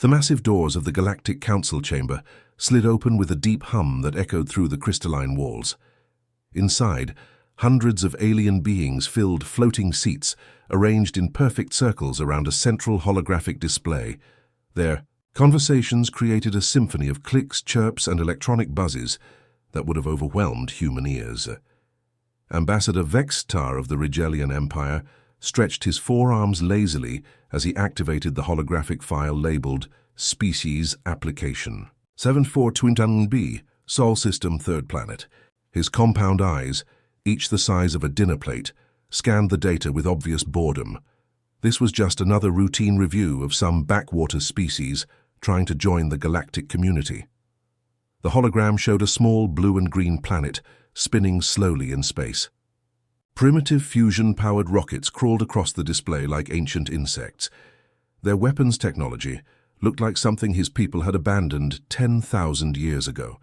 The massive doors of the Galactic Council chamber slid open with a deep hum that echoed through the crystalline walls. Inside, hundreds of alien beings filled floating seats, arranged in perfect circles around a central holographic display. Their conversations created a symphony of clicks, chirps, and electronic buzzes that would have overwhelmed human ears. Ambassador Vextar of the Rigelian Empire stretched his forearms lazily as he activated the holographic file labeled Species Application. 7421b, Sol System, Third Planet. His compound eyes, each the size of a dinner plate, scanned the data with obvious boredom. This was just another routine review of some backwater species trying to join the galactic community. The hologram showed a small blue and green planet spinning slowly in space. Primitive fusion-powered rockets crawled across the display like ancient insects. Their weapons technology looked like something his people had abandoned 10,000 years ago.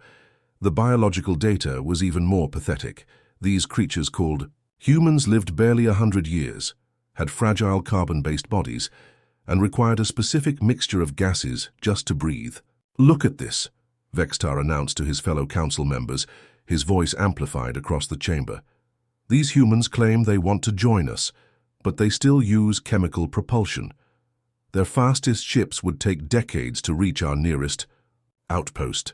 The biological data was even more pathetic. These creatures, called humans, lived barely 100 years, had fragile carbon-based bodies, and required a specific mixture of gases just to breathe. "Look at this," Vextar announced to his fellow council members, his voice amplified across the chamber. "These humans claim they want to join us, but they still use chemical propulsion. Their fastest ships would take decades to reach our nearest outpost."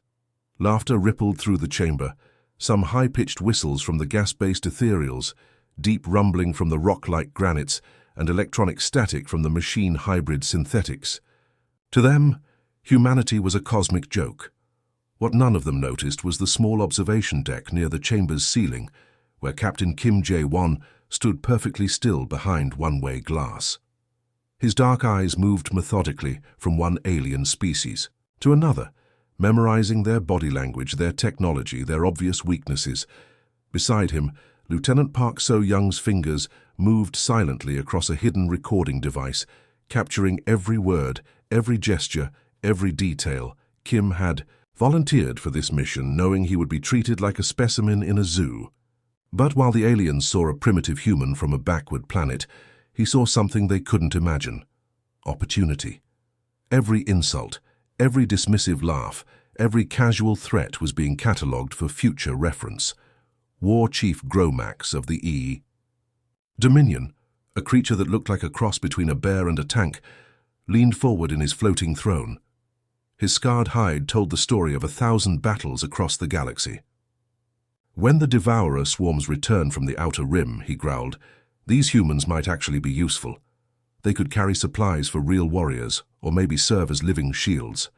Laughter rippled through the chamber, some high-pitched whistles from the gas-based ethereals, deep rumbling from the rock-like granites, and electronic static from the machine hybrid synthetics. To them, humanity was a cosmic joke. What none of them noticed was the small observation deck near the chamber's ceiling, where Captain Kim Jae-won stood perfectly still behind one-way glass. His dark eyes moved methodically from one alien species to another, memorizing their body language, their technology, their obvious weaknesses. Beside him, Lieutenant Park So-young's fingers moved silently across a hidden recording device, capturing every word, every gesture, every detail. Kim had volunteered for this mission, knowing he would be treated like a specimen in a zoo. But while the aliens saw a primitive human from a backward planet, he saw something they couldn't imagine: opportunity. Every insult, every dismissive laugh, every casual threat was being catalogued for future reference. War Chief Gromax of the E. Dominion, a creature that looked like a cross between a bear and a tank, leaned forward in his floating throne. His scarred hide told the story of 1,000 battles across the galaxy. "When the Devourer swarms return from the Outer Rim," he growled, "these humans might actually be useful. They could carry supplies for real warriors, or maybe serve as living shields."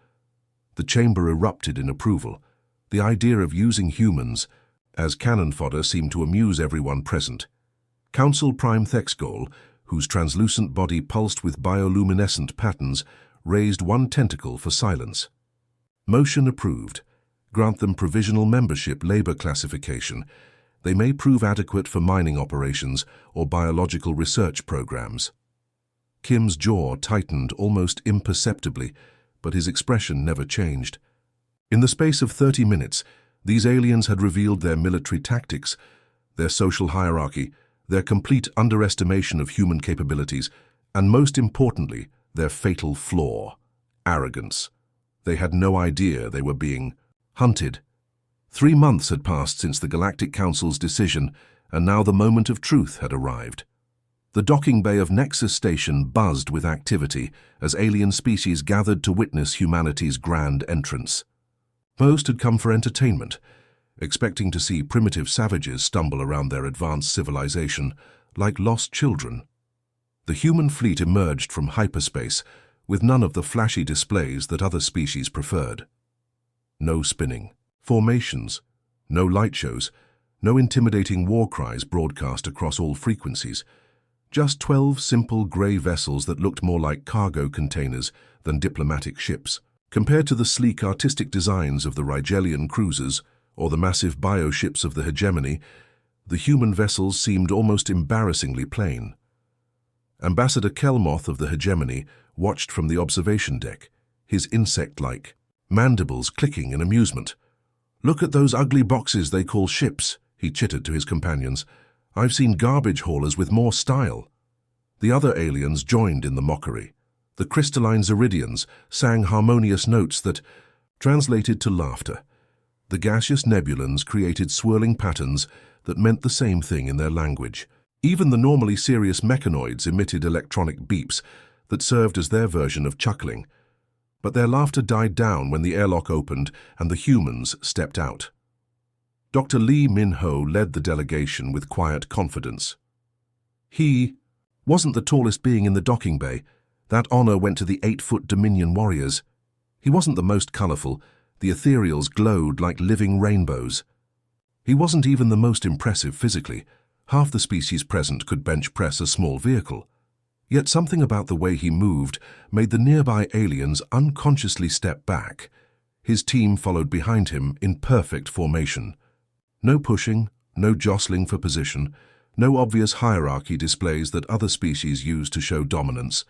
The chamber erupted in approval. The idea of using humans as cannon fodder seemed to amuse everyone present. Council Prime Thexgol, whose translucent body pulsed with bioluminescent patterns, raised one tentacle for silence. "Motion approved. Grant them provisional membership labor classification. They may prove adequate for mining operations or biological research programs." Kim's jaw tightened almost imperceptibly, but his expression never changed. In the space of 30 minutes, these aliens had revealed their military tactics, their social hierarchy, their complete underestimation of human capabilities, and most importantly, their fatal flaw: arrogance. They had no idea they were being hunted. 3 months had passed since the Galactic Council's decision, and now the moment of truth had arrived. The docking bay of Nexus Station buzzed with activity as alien species gathered to witness humanity's grand entrance. Most had come for entertainment, expecting to see primitive savages stumble around their advanced civilization like lost children. The human fleet emerged from hyperspace with none of the flashy displays that other species preferred. No spinning formations, no light shows, no intimidating war cries broadcast across all frequencies. Just 12 simple grey vessels that looked more like cargo containers than diplomatic ships. Compared to the sleek artistic designs of the Rigelian cruisers or the massive bioships of the hegemony, the human vessels seemed almost embarrassingly plain. Ambassador Kelmoth of the hegemony watched from the observation deck, his insect-like mandibles clicking in amusement. "Look at those ugly boxes they call ships," he chittered to his companions. "I've seen garbage haulers with more style." The other aliens joined in the mockery. The crystalline Zeridians sang harmonious notes that translated to laughter. The gaseous nebulans created swirling patterns that meant the same thing in their language. Even the normally serious mechanoids emitted electronic beeps that served as their version of chuckling. But their laughter died down when the airlock opened and the humans stepped out. Dr. Lee Min-ho led the delegation with quiet confidence. He wasn't the tallest being in the docking bay. That honor went to the 8-foot Dominion warriors. He wasn't the most colorful. The ethereals glowed like living rainbows. He wasn't even the most impressive physically. Half the species present could bench press a small vehicle. Yet something about the way he moved made the nearby aliens unconsciously step back. His team followed behind him in perfect formation. No pushing, no jostling for position, no obvious hierarchy displays that other species use to show dominance.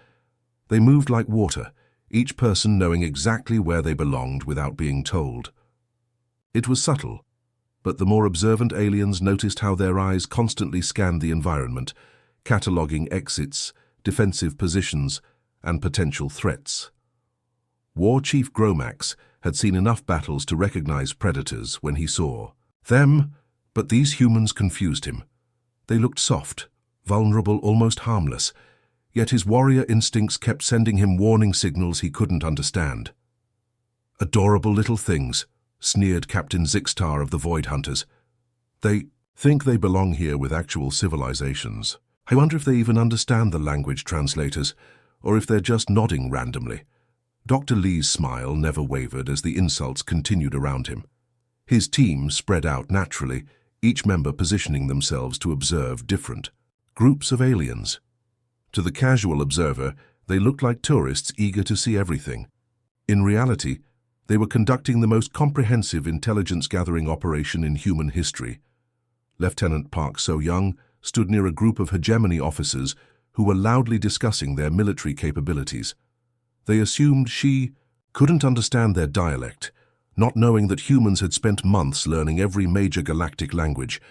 They moved like water, each person knowing exactly where they belonged without being told. It was subtle, but the more observant aliens noticed how their eyes constantly scanned the environment, cataloging exits, defensive positions, and potential threats. War Chief Gromax had seen enough battles to recognize predators when he saw them, but these humans confused him. They looked soft, vulnerable, almost harmless, yet his warrior instincts kept sending him warning signals he couldn't understand. Adorable little things, sneered Captain Zixtar of the Void Hunters. They think they belong here with actual civilizations. I wonder if they even understand the language translators, or if they're just nodding randomly. Dr. Lee's smile never wavered as the insults continued around him. His team spread out naturally, each member positioning themselves to observe different groups of aliens. To the casual observer, they looked like tourists eager to see everything. In reality, they were conducting the most comprehensive intelligence-gathering operation in human history. Lieutenant Park So-young stood near a group of hegemony officers who were loudly discussing their military capabilities. They assumed she couldn't understand their dialect, not knowing that humans had spent months learning every major galactic language.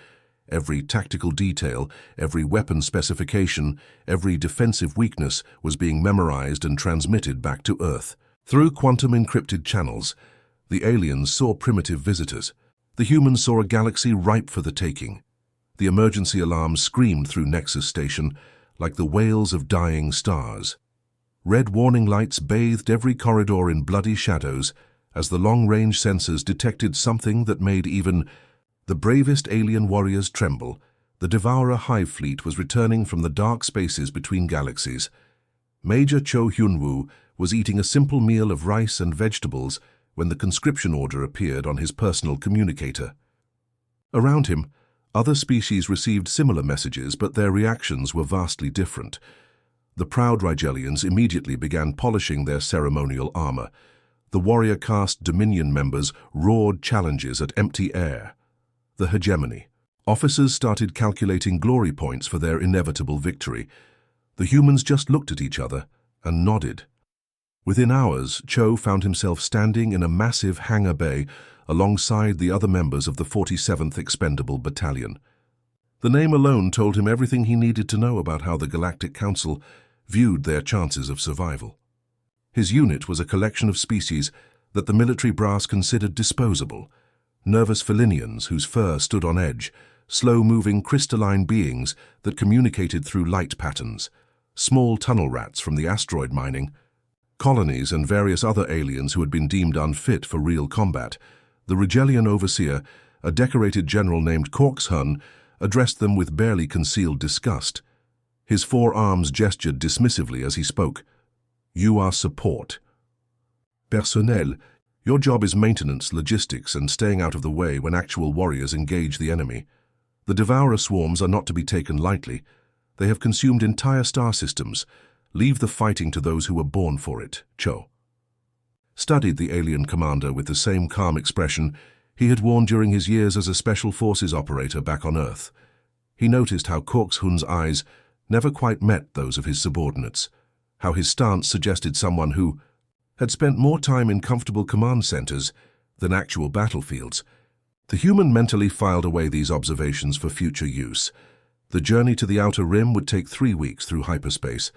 Every tactical detail, every weapon specification, every defensive weakness was being memorized and transmitted back to Earth. Through quantum-encrypted channels, the aliens saw primitive visitors. The humans saw a galaxy ripe for the taking. The emergency alarms screamed through Nexus Station like the wails of dying stars. Red warning lights bathed every corridor in bloody shadows as the long-range sensors detected something that made even the bravest alien warriors tremble. The Devourer Hive fleet was returning from the dark spaces between galaxies. Major Cho Hyun-woo was eating a simple meal of rice and vegetables when the conscription order appeared on his personal communicator. Around him, other species received similar messages, but their reactions were vastly different. The proud Rigelians immediately began polishing their ceremonial armor. The warrior caste Dominion members roared challenges at empty air. The hegemony. Officers started calculating glory points for their inevitable victory. The humans just looked at each other and nodded. Within hours, Cho found himself standing in a massive hangar bay alongside the other members of the 47th Expendable Battalion. The name alone told him everything he needed to know about how the Galactic Council viewed their chances of survival. His unit was a collection of species that the military brass considered disposable. Nervous felinians whose fur stood on edge, slow-moving crystalline beings that communicated through light patterns, small tunnel rats from the asteroid mining, colonies and various other aliens who had been deemed unfit for real combat. The Rigelian overseer, a decorated general named Korkshun, addressed them with barely concealed disgust. His 4 arms gestured dismissively as he spoke. "You are support. Personnel, your job is maintenance, logistics, and staying out of the way when actual warriors engage the enemy. The Devourer swarms are not to be taken lightly. They have consumed entire star systems. Leave the fighting to those who were born for it," Cho studied the alien commander with the same calm expression he had worn during his years as a Special Forces operator back on Earth. He noticed how Korkshun's eyes never quite met those of his subordinates, how his stance suggested someone who had spent more time in comfortable command centers than actual battlefields. The human mentally filed away these observations for future use. The journey to the Outer Rim would take 3 weeks through hyperspace,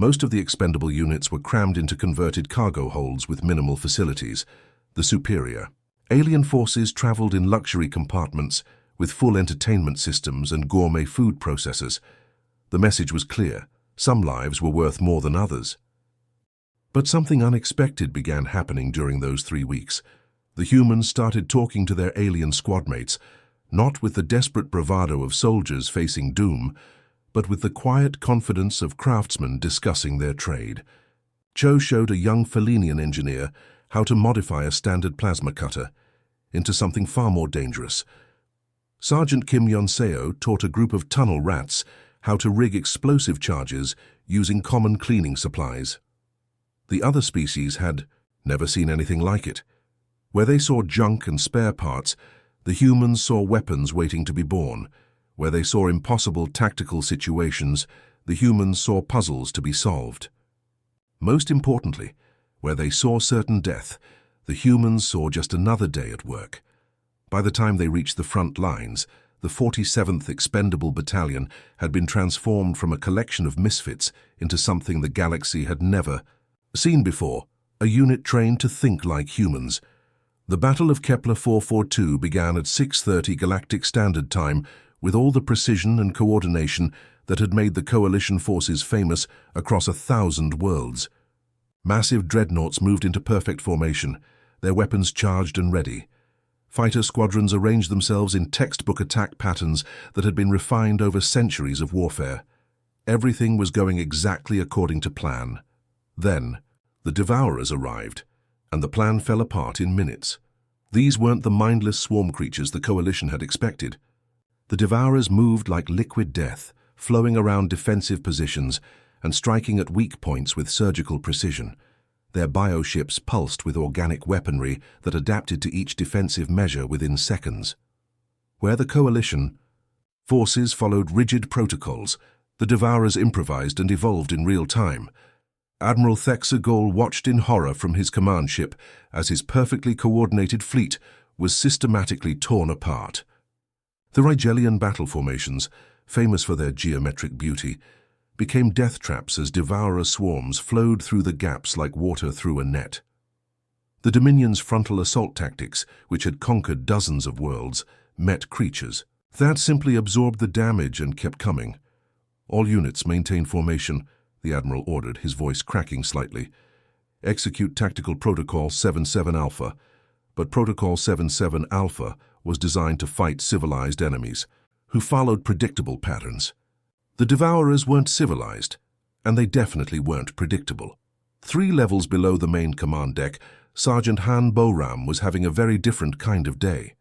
Most of the expendable units were crammed into converted cargo holds with minimal facilities. The superior alien forces traveled in luxury compartments with full entertainment systems and gourmet food processors. The message was clear: some lives were worth more than others. But something unexpected began happening during those 3 weeks. The humans started talking to their alien squadmates, not with the desperate bravado of soldiers facing doom, but with the quiet confidence of craftsmen discussing their trade. Cho showed a young Felinian engineer how to modify a standard plasma cutter into something far more dangerous. Sergeant Kim Yonseo taught a group of tunnel rats how to rig explosive charges using common cleaning supplies. The other species had never seen anything like it. Where they saw junk and spare parts, the humans saw weapons waiting to be born. Where they saw impossible tactical situations, the humans saw puzzles to be solved. Most importantly, where they saw certain death, the humans saw just another day at work. By the time they reached the front lines, the 47th Expendable Battalion had been transformed from a collection of misfits into something the galaxy had never seen before, a unit trained to think like humans. The Battle of Kepler 442 began at 6:30 Galactic Standard Time with all the precision and coordination that had made the Coalition forces famous across 1,000 worlds. Massive dreadnoughts moved into perfect formation, their weapons charged and ready. Fighter squadrons arranged themselves in textbook attack patterns that had been refined over centuries of warfare. Everything was going exactly according to plan. Then, the Devourers arrived, and the plan fell apart in minutes. These weren't the mindless swarm creatures the Coalition had expected. The Devourers moved like liquid death, flowing around defensive positions and striking at weak points with surgical precision. Their bioships pulsed with organic weaponry that adapted to each defensive measure within seconds. Where the Coalition forces followed rigid protocols, the Devourers improvised and evolved in real time. Admiral Thexagol watched in horror from his command ship as his perfectly coordinated fleet was systematically torn apart. The Rigelian battle formations, famous for their geometric beauty, became death traps as Devourer swarms flowed through the gaps like water through a net. The Dominion's frontal assault tactics, which had conquered dozens of worlds, met creatures. That simply absorbed the damage and kept coming. All units maintain formation, the Admiral ordered, his voice cracking slightly. Execute Tactical Protocol 77 Alpha. But Protocol 77 Alpha was designed to fight civilized enemies, who followed predictable patterns. The Devourers weren't civilized, and they definitely weren't predictable. 3 levels below the main command deck, Sergeant Han Boram was having a very different kind of day.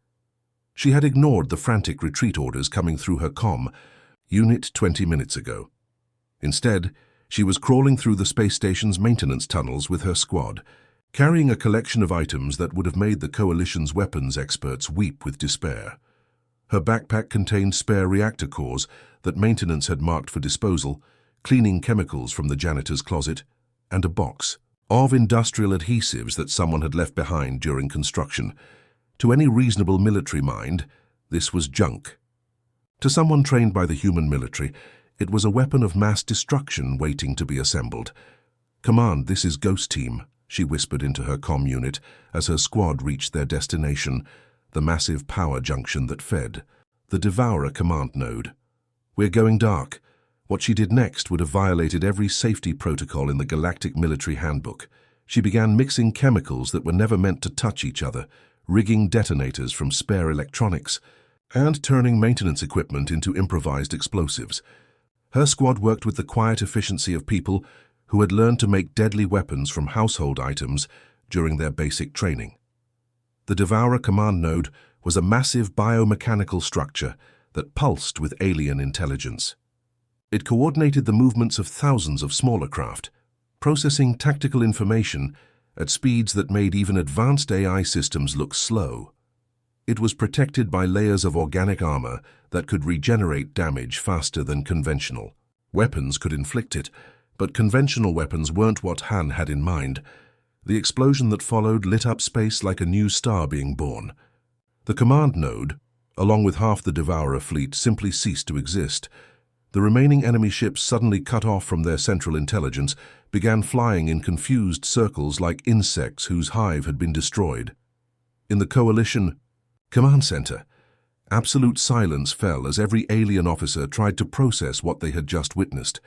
She had ignored the frantic retreat orders coming through her comm unit 20 minutes ago. Instead, she was crawling through the space station's maintenance tunnels with her squad, carrying a collection of items that would have made the Coalition's weapons experts weep with despair. Her backpack contained spare reactor cores that maintenance had marked for disposal, cleaning chemicals from the janitor's closet, and a box of industrial adhesives that someone had left behind during construction. To any reasonable military mind, this was junk. To someone trained by the human military, it was a weapon of mass destruction waiting to be assembled. "Command, this is Ghost Team," she whispered into her comm unit as her squad reached their destination, the massive power junction that fed the Devourer command node. "We're going dark." What she did next would have violated every safety protocol in the Galactic Military Handbook. She began mixing chemicals that were never meant to touch each other, rigging detonators from spare electronics, and turning maintenance equipment into improvised explosives. Her squad worked with the quiet efficiency of people who had learned to make deadly weapons from household items during their basic training. The Devourer command node was a massive biomechanical structure that pulsed with alien intelligence. It coordinated the movements of thousands of smaller craft, processing tactical information at speeds that made even advanced AI systems look slow. It was protected by layers of organic armor that could regenerate damage faster than conventional weapons could inflict it, but conventional weapons weren't what Han had in mind. The explosion that followed lit up space like a new star being born. The command node, along with half the Devourer fleet, simply ceased to exist. The remaining enemy ships, suddenly cut off from their central intelligence, began flying in confused circles like insects whose hive had been destroyed. In the Coalition command center, absolute silence fell as every alien officer tried to process what they had just witnessed.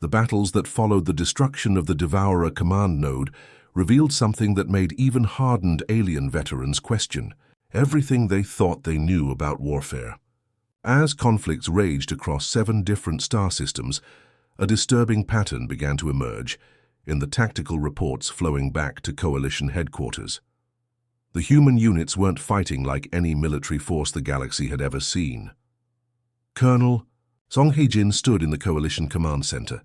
The battles that followed the destruction of the Devourer command node revealed something that made even hardened alien veterans question everything they thought they knew about warfare. As conflicts raged across 7 different star systems, a disturbing pattern began to emerge in the tactical reports flowing back to Coalition headquarters. The human units weren't fighting like any military force the galaxy had ever seen. Colonel Song Hee-jin stood in the Coalition command center,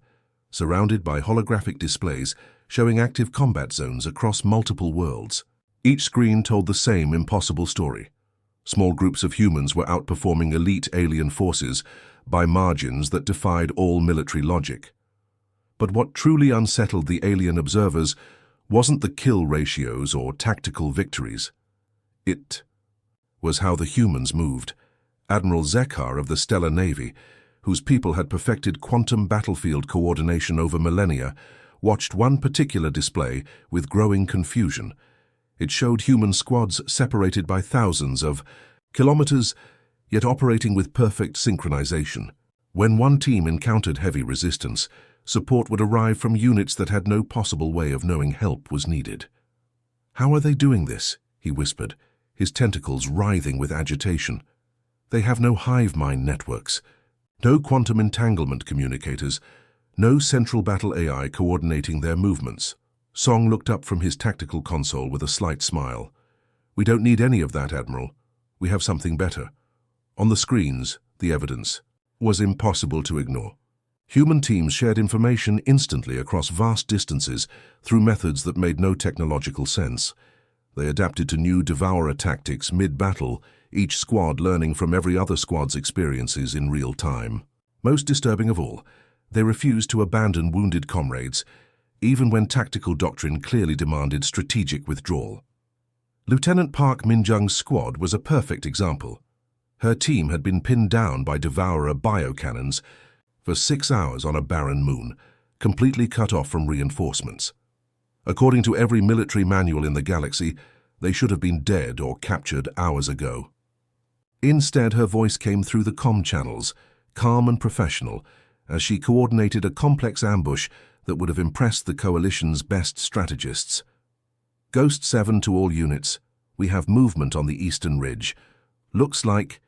surrounded by holographic displays showing active combat zones across multiple worlds. Each screen told the same impossible story. Small groups of humans were outperforming elite alien forces by margins that defied all military logic. But what truly unsettled the alien observers wasn't the kill ratios or tactical victories. It was how the humans moved. Admiral Zekar of the Stellar Navy, whose people had perfected quantum battlefield coordination over millennia, watched one particular display with growing confusion. It showed human squads separated by thousands of kilometers, yet operating with perfect synchronization. When one team encountered heavy resistance, support would arrive from units that had no possible way of knowing help was needed. "How are they doing this?" he whispered, his tentacles writhing with agitation. "They have no hive mind networks, no quantum entanglement communicators, no central battle AI coordinating their movements." Song looked up from his tactical console with a slight smile. "We don't need any of that, Admiral. We have something better." On the screens, the evidence was impossible to ignore. Human teams shared information instantly across vast distances through methods that made no technological sense. They adapted to new Devourer tactics mid-battle, each squad learning from every other squad's experiences in real time. Most disturbing of all, they refused to abandon wounded comrades, even when tactical doctrine clearly demanded strategic withdrawal. Lieutenant Park Min-jung's squad was a perfect example. Her team had been pinned down by Devourer biocannons for 6 hours on a barren moon, completely cut off from reinforcements. According to every military manual in the galaxy, they should have been dead or captured hours ago. Instead, her voice came through the comm channels, calm and professional, as she coordinated a complex ambush that would have impressed the Coalition's best strategists. "Ghost 7 to all units. We have movement on the eastern ridge. Looks like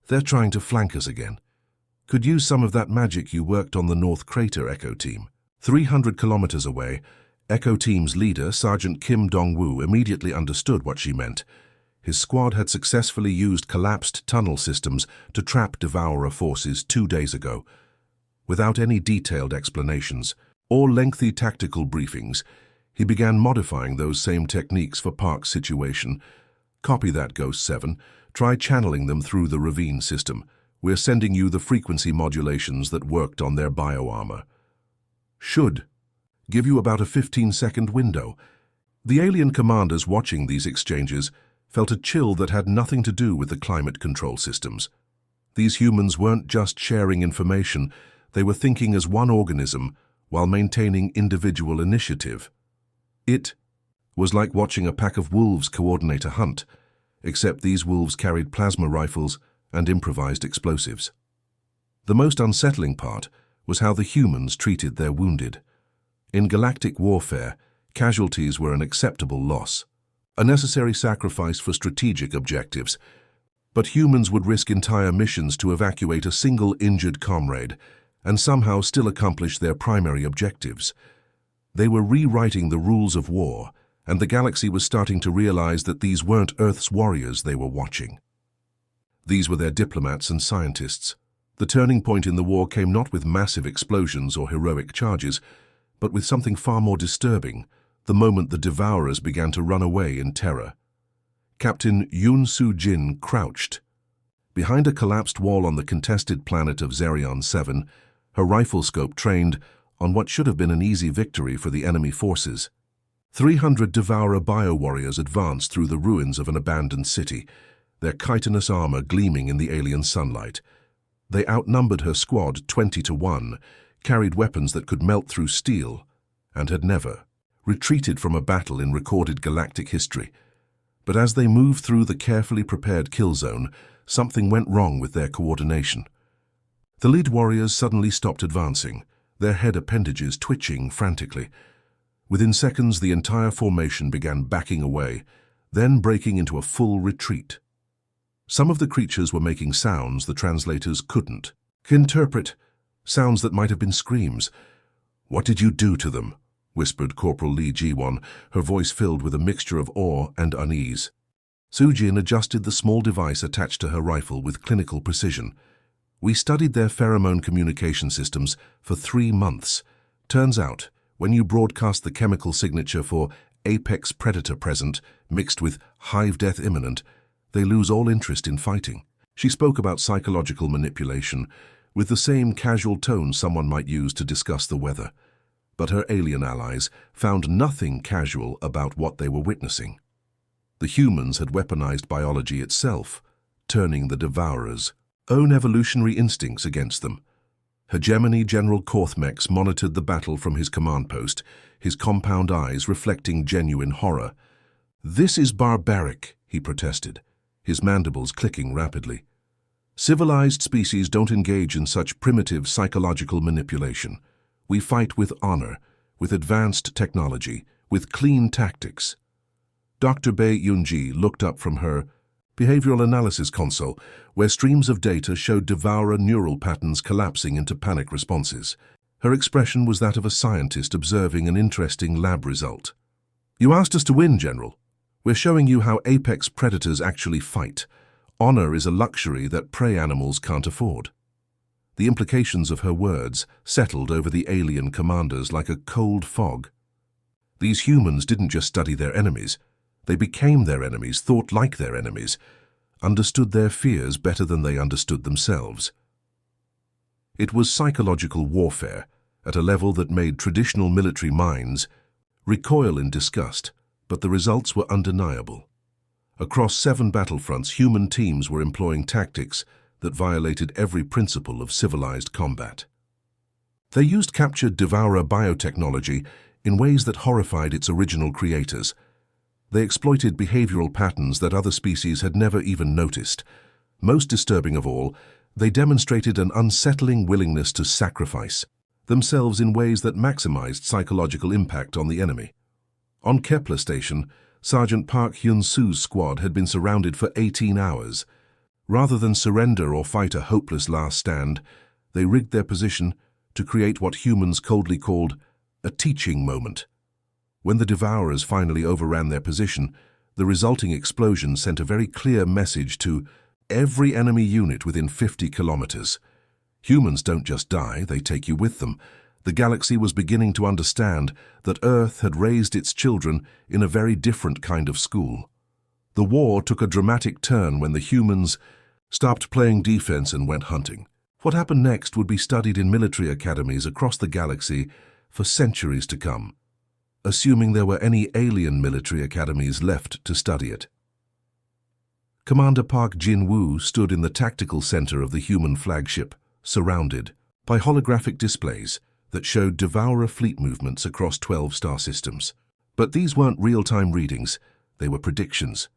they're trying to flank us again. Could use some of that magic you worked on the North Crater Echo Team." 300 kilometers away, Echo Team's leader, Sergeant Kim Dong-woo, immediately understood what she meant. His squad had successfully used collapsed tunnel systems to trap Devourer forces 2 days ago. Without any detailed explanations or lengthy tactical briefings, he began modifying those same techniques for Park's situation. "Copy that, Ghost 7. Try channeling them through the ravine system. We're sending you the frequency modulations that worked on their bioarmor. Should give you about a 15-second window." The alien commanders watching these exchanges felt a chill that had nothing to do with the climate control systems. These humans weren't just sharing information, they were thinking as one organism while maintaining individual initiative. It was like watching a pack of wolves coordinate a hunt, except these wolves carried plasma rifles and improvised explosives. The most unsettling part was how the humans treated their wounded. In galactic warfare, casualties were an acceptable loss, a necessary sacrifice for strategic objectives. But humans would risk entire missions to evacuate a single injured comrade and somehow still accomplish their primary objectives. They were rewriting the rules of war, and the galaxy was starting to realize that these weren't Earth's warriors they were watching. These were their diplomats and scientists. The turning point in the war came not with massive explosions or heroic charges, but with something far more disturbing, the moment the Devourers began to run away in terror. Captain Yoon Soo-jin crouched behind a collapsed wall on the contested planet of Zerion 7, her rifle scope trained on what should have been an easy victory for the enemy forces. 300 Devourer bio-warriors advanced through the ruins of an abandoned city, their chitinous armor gleaming in the alien sunlight. They outnumbered her squad 20-1, carried weapons that could melt through steel, and had never retreated from a battle in recorded galactic history. But as they moved through the carefully prepared kill zone, something went wrong with their coordination. The lead warriors suddenly stopped advancing, their head appendages twitching frantically. Within seconds, the entire formation began backing away, then breaking into a full retreat. Some of the creatures were making sounds the translators couldn't interpret, sounds that might have been screams. "What did you do to them?" whispered Corporal Lee Ji-won, her voice filled with a mixture of awe and unease. Su-jin adjusted the small device attached to her rifle with clinical precision. "We studied their pheromone communication systems for 3 months. Turns out, when you broadcast the chemical signature for apex predator present, mixed with hive death imminent, they lose all interest in fighting." She spoke about psychological manipulation, with the same casual tone someone might use to discuss the weather. But her alien allies found nothing casual about what they were witnessing. The humans had weaponized biology itself, turning the Devourer's own evolutionary instincts against them. Hegemony General Korthmex monitored the battle from his command post, his compound eyes reflecting genuine horror. "This is barbaric," he protested, his mandibles clicking rapidly. "Civilized species don't engage in such primitive psychological manipulation. We fight with honor, with advanced technology, with clean tactics." Dr. Bae Yoonji looked up from her behavioral analysis console, where streams of data showed Devourer neural patterns collapsing into panic responses. Her expression was that of a scientist observing an interesting lab result. "You asked us to win, General. We're showing you how apex predators actually fight. Honor is a luxury that prey animals can't afford." The implications of her words settled over the alien commanders like a cold fog. These humans didn't just study their enemies. They became their enemies, thought like their enemies, understood their fears better than they understood themselves. It was psychological warfare at a level that made traditional military minds recoil in disgust, but the results were undeniable. Across 7 battlefronts, human teams were employing tactics that violated every principle of civilized combat. They used captured Devourer biotechnology in ways that horrified its original creators. They exploited behavioral patterns that other species had never even noticed. Most disturbing of all, they demonstrated an unsettling willingness to sacrifice themselves in ways that maximized psychological impact on the enemy. On Kepler Station, Sergeant Park Hyun-soo's squad had been surrounded for 18 hours. Rather than surrender or fight a hopeless last stand, they rigged their position to create what humans coldly called a teaching moment. When the Devourers finally overran their position, the resulting explosion sent a very clear message to every enemy unit within 50 kilometers. Humans don't just die, they take you with them. The galaxy was beginning to understand that Earth had raised its children in a very different kind of school. The war took a dramatic turn when the humans stopped playing defense and went hunting. What happened next would be studied in military academies across the galaxy for centuries to come, assuming there were any alien military academies left to study it. Commander Park Jin-woo stood in the tactical center of the human flagship, surrounded by holographic displays that showed Devourer fleet movements across 12 star systems. But these weren't real-time readings, they were predictions.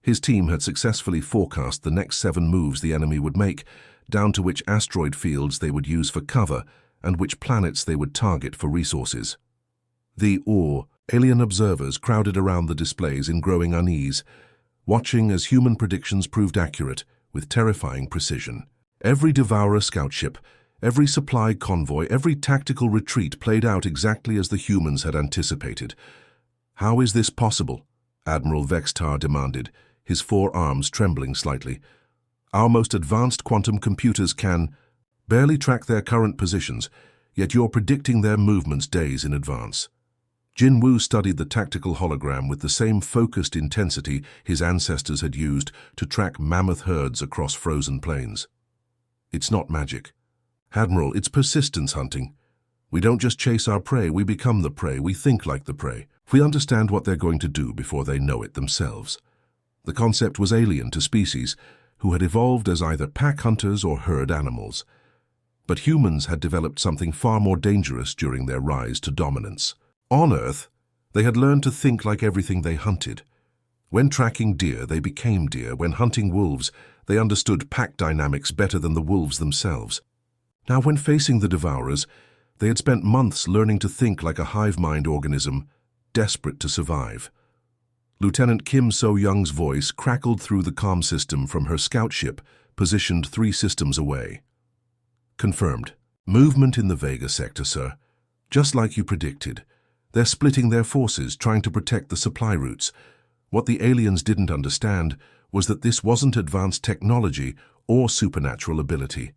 His team had successfully forecast the next 7 moves the enemy would make, down to which asteroid fields they would use for cover and which planets they would target for resources. The alien observers crowded around the displays in growing unease, watching as human predictions proved accurate with terrifying precision. Every Devourer scout ship, every supply convoy, every tactical retreat played out exactly as the humans had anticipated. "How is this possible?" Admiral Vextar demanded, his 4 arms trembling slightly. "Our most advanced quantum computers can barely track their current positions, yet you're predicting their movements days in advance." Jin-woo studied the tactical hologram with the same focused intensity his ancestors had used to track mammoth herds across frozen plains. "It's not magic. Admiral, it's persistence hunting. We don't just chase our prey, we become the prey, we think like the prey. We understand what they're going to do before they know it themselves." The concept was alien to species, who had evolved as either pack hunters or herd animals. But humans had developed something far more dangerous during their rise to dominance. On Earth, they had learned to think like everything they hunted. When tracking deer, they became deer. When hunting wolves, they understood pack dynamics better than the wolves themselves. Now, when facing the devourers, they had spent months learning to think like a hive-mind organism, desperate to survive. Lieutenant Kim So-young's voice crackled through the comm system from her scout ship, positioned 3 systems away. Confirmed. Movement in the Vega sector, sir. Just like you predicted. They're splitting their forces, trying to protect the supply routes. What the aliens didn't understand was that this wasn't advanced technology or supernatural ability.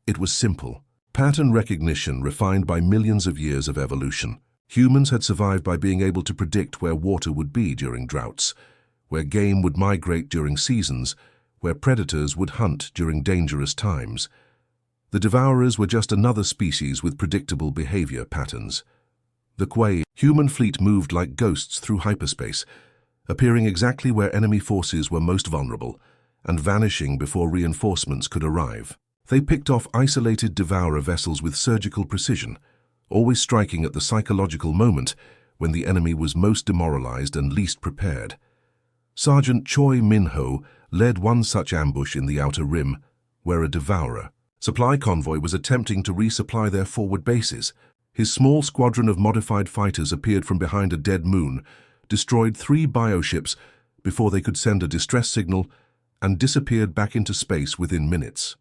It was simple. Pattern recognition refined by millions of years of evolution. Humans had survived by being able to predict where water would be during droughts, where game would migrate during seasons, where predators would hunt during dangerous times. The devourers were just another species with predictable behavior patterns. The Quay human fleet moved like ghosts through hyperspace, appearing exactly where enemy forces were most vulnerable and vanishing before reinforcements could arrive. They picked off isolated devourer vessels with surgical precision, always striking at the psychological moment when the enemy was most demoralized and least prepared. Sergeant Choi Min-ho led one such ambush in the Outer Rim, where a devourer supply convoy was attempting to resupply their forward bases. His small squadron of modified fighters appeared from behind a dead moon, destroyed 3 bioships before they could send a distress signal, and disappeared back into space within minutes.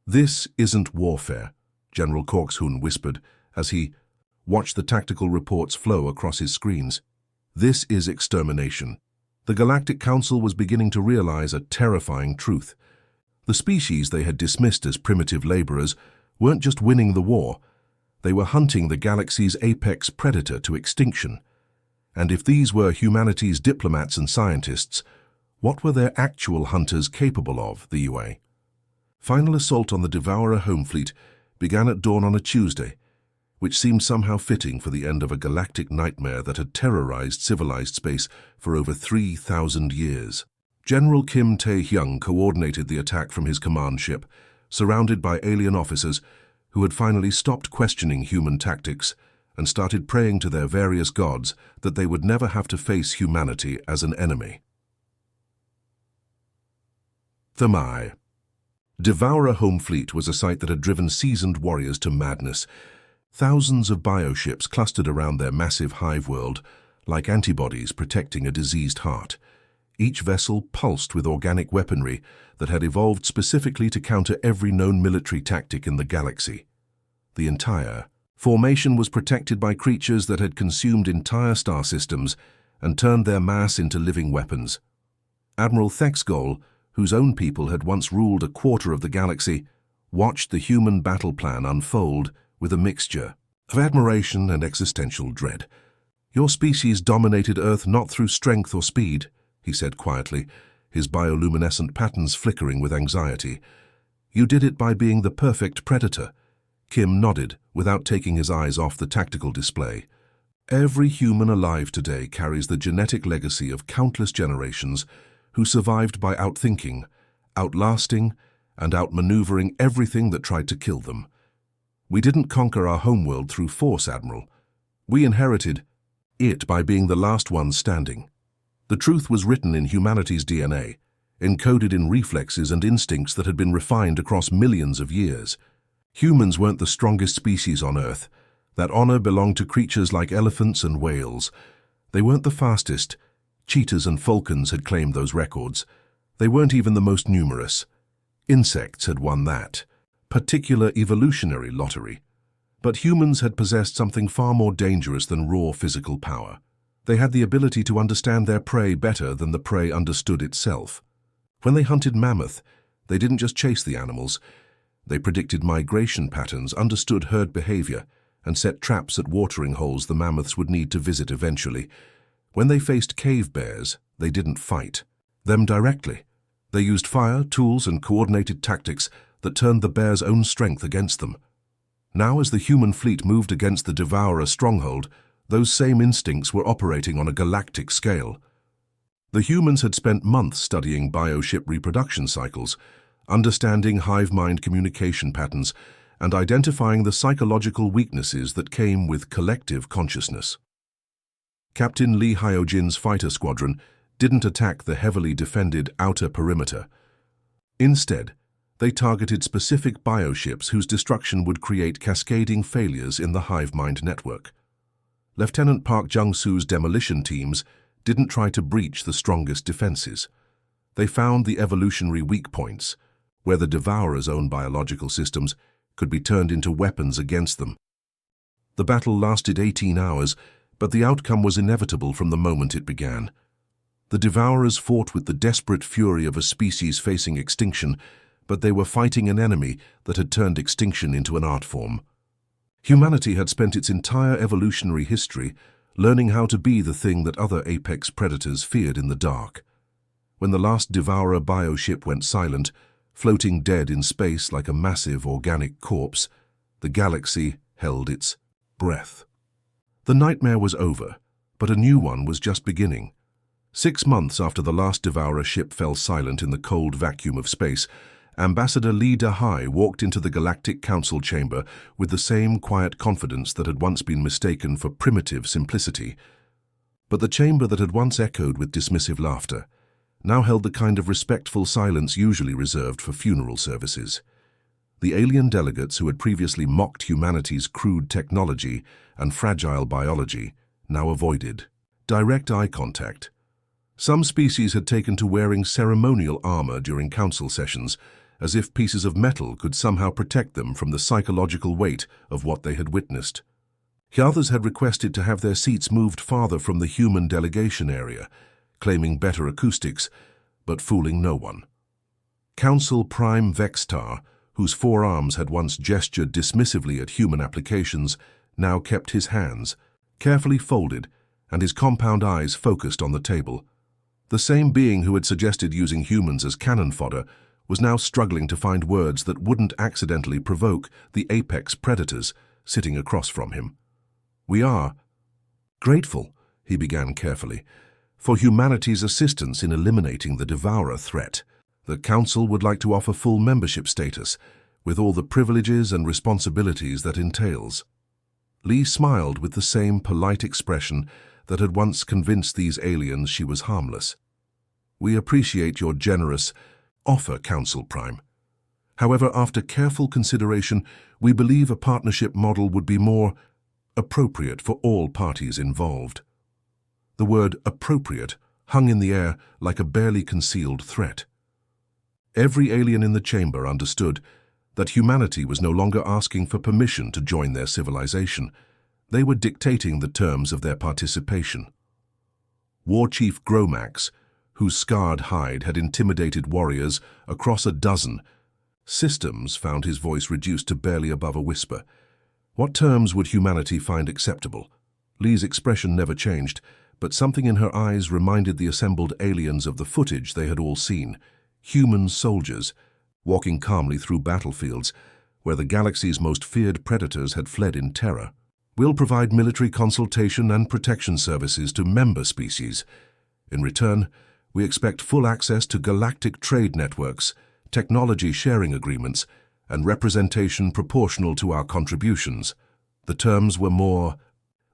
"This isn't warfare," General Korkshun whispered as he watched the tactical reports flow across his screens. "This is extermination." The Galactic Council was beginning to realize a terrifying truth. The species they had dismissed as primitive laborers weren't just winning the war, they were hunting the galaxy's apex predator to extinction. And if these were humanity's diplomats and scientists, what were their actual hunters capable of, the UA? Final assault on the Devourer home fleet began at dawn on a Tuesday, which seemed somehow fitting for the end of a galactic nightmare that had terrorized civilized space for over 3,000 years. General Kim Tae-hyung coordinated the attack from his command ship, surrounded by alien officers who had finally stopped questioning human tactics and started praying to their various gods that they would never have to face humanity as an enemy. Thamai. Devourer home fleet was a sight that had driven seasoned warriors to madness. Thousands of bioships clustered around their massive hive world, like antibodies protecting a diseased heart. Each vessel pulsed with organic weaponry that had evolved specifically to counter every known military tactic in the galaxy. The entire formation was protected by creatures that had consumed entire star systems and turned their mass into living weapons. Admiral Thexgol, whose own people had once ruled a quarter of the galaxy, watched the human battle plan unfold with a mixture of admiration and existential dread. "Your species dominated Earth not through strength or speed," he said quietly, his bioluminescent patterns flickering with anxiety. "You did it by being the perfect predator." Kim nodded, without taking his eyes off the tactical display. "Every human alive today carries the genetic legacy of countless generations who survived by outthinking, outlasting, and outmaneuvering everything that tried to kill them. We didn't conquer our homeworld through force, Admiral. We inherited it by being the last ones standing. The truth was written in humanity's DNA, encoded in reflexes and instincts that had been refined across millions of years. Humans weren't the strongest species on Earth. That honor belonged to creatures like elephants and whales. They weren't the fastest. Cheetahs and falcons had claimed those records. They weren't even the most numerous. Insects had won that particular evolutionary lottery. But humans had possessed something far more dangerous than raw physical power. They had the ability to understand their prey better than the prey understood itself. When they hunted mammoth, they didn't just chase the animals. They predicted migration patterns, understood herd behavior, and set traps at watering holes the mammoths would need to visit eventually. When they faced cave bears, they didn't fight them directly. They used fire, tools, and coordinated tactics that turned the bear's own strength against them. Now, as the human fleet moved against the Devourer stronghold, those same instincts were operating on a galactic scale. The humans had spent months studying bioship reproduction cycles, understanding hive mind communication patterns, and identifying the psychological weaknesses that came with collective consciousness. Captain Lee Hyojin's fighter squadron didn't attack the heavily defended outer perimeter. Instead, they targeted specific bioships whose destruction would create cascading failures in the hive mind network. Lieutenant Park Jung-soo's demolition teams didn't try to breach the strongest defenses. They found the evolutionary weak points, where the Devourer's own biological systems could be turned into weapons against them. The battle lasted 18 hours, but the outcome was inevitable from the moment it began. The Devourers fought with the desperate fury of a species facing extinction, but they were fighting an enemy that had turned extinction into an art form. Humanity had spent its entire evolutionary history learning how to be the thing that other apex predators feared in the dark. When the last Devourer bioship went silent, floating dead in space like a massive organic corpse, the galaxy held its breath. The nightmare was over, but a new one was just beginning. 6 months after the last Devourer ship fell silent in the cold vacuum of space, Ambassador Lee Da-hai walked into the Galactic Council chamber with the same quiet confidence that had once been mistaken for primitive simplicity. But the chamber that had once echoed with dismissive laughter now held the kind of respectful silence usually reserved for funeral services. The alien delegates who had previously mocked humanity's crude technology and fragile biology now avoided direct eye contact. Some species had taken to wearing ceremonial armor during council sessions, as if pieces of metal could somehow protect them from the psychological weight of what they had witnessed. Others had requested to have their seats moved farther from the human delegation area, claiming better acoustics, but fooling no one. Council Prime Vextar, whose forearms had once gestured dismissively at human applications, now kept his hands carefully folded and his compound eyes focused on the table. The same being who had suggested using humans as cannon fodder was now struggling to find words that wouldn't accidentally provoke the apex predators sitting across from him. "We are grateful," he began carefully, "for humanity's assistance in eliminating the Devourer threat. The Council would like to offer full membership status, with all the privileges and responsibilities that entails." Lee smiled with the same polite expression that had once convinced these aliens she was harmless. "We appreciate your generous offer, Council Prime. However, after careful consideration, we believe a partnership model would be more appropriate for all parties involved." The word appropriate hung in the air like a barely concealed threat. Every alien in the chamber understood that humanity was no longer asking for permission to join their civilization. They were dictating the terms of their participation. War Chief Gromax, whose scarred hide had intimidated warriors across a dozen systems, found his voice reduced to barely above a whisper. What terms would humanity find acceptable? Lee's expression never changed, but something in her eyes reminded the assembled aliens of the footage they had all seen. Human soldiers, walking calmly through battlefields where the galaxy's most feared predators had fled in terror. "We'll provide military consultation and protection services to member species. In return, we expect full access to galactic trade networks, technology sharing agreements, and representation proportional to our contributions." The terms were more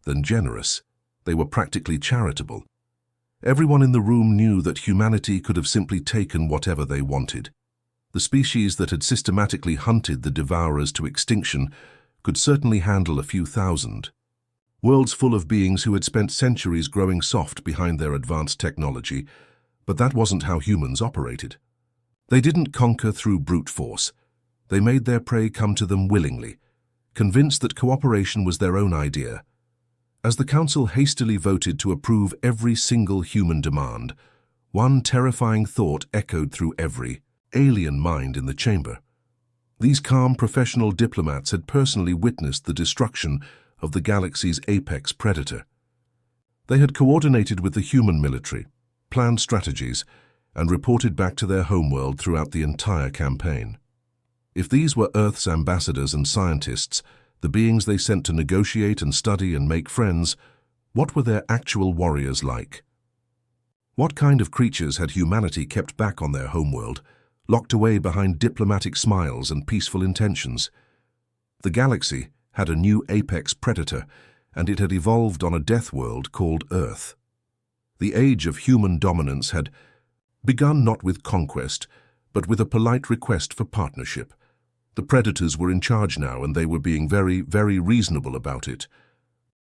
than generous. They were practically charitable. Everyone in the room knew that humanity could have simply taken whatever they wanted. The species that had systematically hunted the Devourers to extinction could certainly handle a few thousand. Worlds full of beings who had spent centuries growing soft behind their advanced technology, but that wasn't how humans operated. They didn't conquer through brute force. They made their prey come to them willingly, convinced that cooperation was their own idea. As the Council hastily voted to approve every single human demand, one terrifying thought echoed through every alien mind in the chamber. These calm professional diplomats had personally witnessed the destruction of the galaxy's apex predator. They had coordinated with the human military, planned strategies, and reported back to their homeworld throughout the entire campaign. If these were Earth's ambassadors and scientists, the beings they sent to negotiate and study and make friends, what were their actual warriors like? What kind of creatures had humanity kept back on their homeworld, locked away behind diplomatic smiles and peaceful intentions? The galaxy had a new apex predator, and it had evolved on a death world called Earth. The age of human dominance had begun not with conquest, but with a polite request for partnership. The predators were in charge now, and they were being very, very reasonable about it.